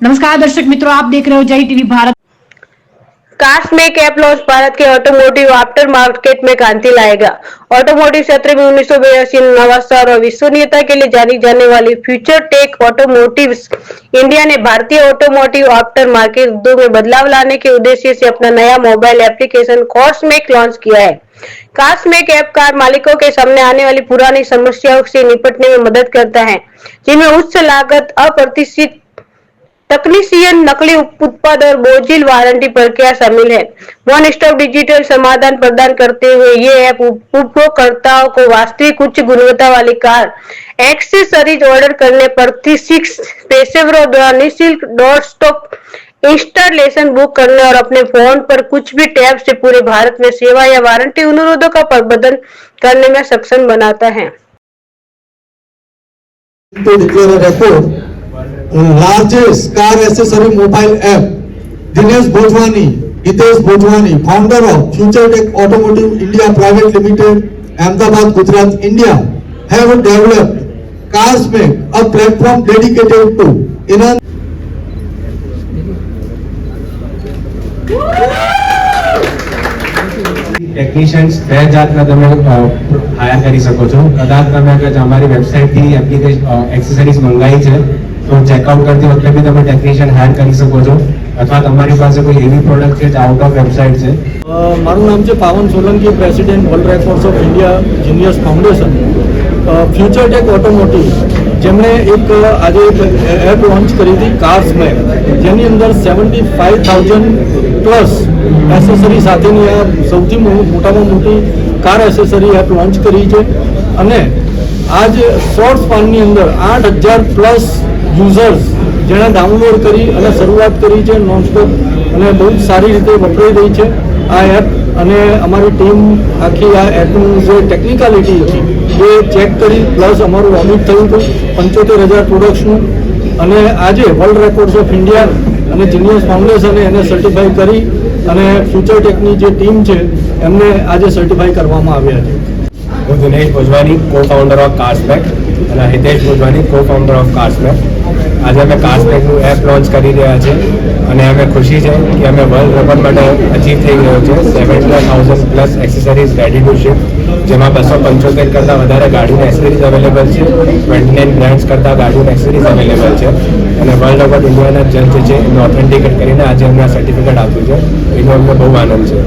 नमस्कार दर्शक मित्रों, आप देख रहे हो जय TV Bharat. Cars make app launch Bharat के ऑटोमोटिव आफ्टर मार्केट में क्रांति लाएगा। ऑटोमोटिव क्षेत्र में 1982 नवाचार और विश्वसनीयता के लिए जानी जाने वाली फ्यूचर टेक ऑटोमोटिव इंडिया ने भारतीय ऑटोमोटिव आफ्टर मार्केट उद्योग में बदलाव लाने के उद्देश्य से अपना नया mobile application cars make launch किया है। कार्स मेक ऐप कार मालिकों के सामने आने वाली पुरानी समस्याओं से निपटने में मदद करता है, जिनमें उच्च लागत, अप्रतिष्ठित तकनीशियन, नकली उत्पाद और बोझिल वारंटी प्रक्रिया शामिल है। वन स्टॉप डिजिटल समाधान प्रदान करते हुए ये ऐप उपभोक्ताओं को वास्तविक उच्च गुणवत्ता वाली कार एक्सेसरीज ऑर्डर करने पर 36 पेशेवरों द्वारा निःशुल्क डोर स्टॉप इंस्टॉलेशन बुक करने और अपने फोन पर कुछ भी टैब से पूरे भारत में सेवा या वारंटी अनुरोधों का प्रबंधन करने में सक्षम बनाता है। Largest car accessory mobile app, Dinesh Bhojwani, Hitesh Bhojwani, founder of Future Tech Automotive India Private Limited, Ahmedabad, Gujarat, India, have developed CarsMake, a platform dedicated to enhance technicians 2000 ના તમે હાયર કરી શકો છો। કદાચ તમે અગર અમારી વેબસાઇટથી એપ્લિકેશન એક્સેસરીઝ મંગાવી છે તો ચેકઆઉટ કરતી વખતે બી તમે ટેકનિશિયન હાયર કરી શકો છો, અથવા તમારી પાસે કોઈ એવી પ્રોડક્ટ છે જે આઉટ ઓફ વેબસાઇટ છે। મારું નામ છે Pavan Solanki, president world records of India genius foundation. Future tech automotive જેમણે એક આજે એપ લોન્ચ કરી હતી કાર્સ મેક, જેની અંદર 75,000 પ્લસ એસેસરી સાથેની આ સૌથી મોટામાં મોટી કાર એસેસરી એપ લોન્ચ કરી છે। અને આજ શોર્ટ સ્પાનની અંદર 8,000 પ્લસ યુઝર્સ જેણે ડાઉનલોડ કરી અને શરૂઆત કરી છે નોનસ્ટોપ, અને બહુ જ સારી રીતે વપરાઈ રહી છે આ એપ। અને અમારી ટીમ આખી આ એપનું જે ટેકનિકાલિટી હતી એ ચેક કરી, પ્લસ અમારું ઓડિટ થયું હતું 75,000 પ્રોડક્ટ્સનું, અને આજે વર્લ્ડ રેકોર્ડ્સ ઓફ ઇન્ડિયા અને જીનિયસ ફાઉન્ડેશને એને સર્ટિફાઈ કરી અને ફ્યુચર ટેકની જે ટીમ છે એમને આજે સર્ટિફાઈ કરવામાં આવ્યા છે। હું દિનેશ ભોજવાની, કો ફાઉન્ડર ઓફ કાર્સમેક, અને હિતેશ ભોજવાની, કો ફાઉન્ડર ઓફ કાર્સમેક। આજે અમે કાર્સમેકનું એપ લોન્ચ કરી રહ્યા છે અને અમે ખુશી છે કે અમે વર્લ્ડ રેકોર્ડ માટે અચીવ થઈ ગયો છે। 70,000 plus accessories ready to ship, જેમાં 275 કરતાં વધારે ગાડીની એક્સેસરીઝ અવેલેબલ છે, 29 બ્રાન્ડ્સ કરતાં ગાડીની એક્સેસરીઝ અવેલેબલ છે, અને વર્લ્ડ રેકોર્ડ ઇન્ડિયાના જજ છે એમને ઓથેન્ટિકેટ કરીને આજે અમને આ સર્ટિફિકેટ આપ્યું છે, એનો અમને બહુ આનંદ છે।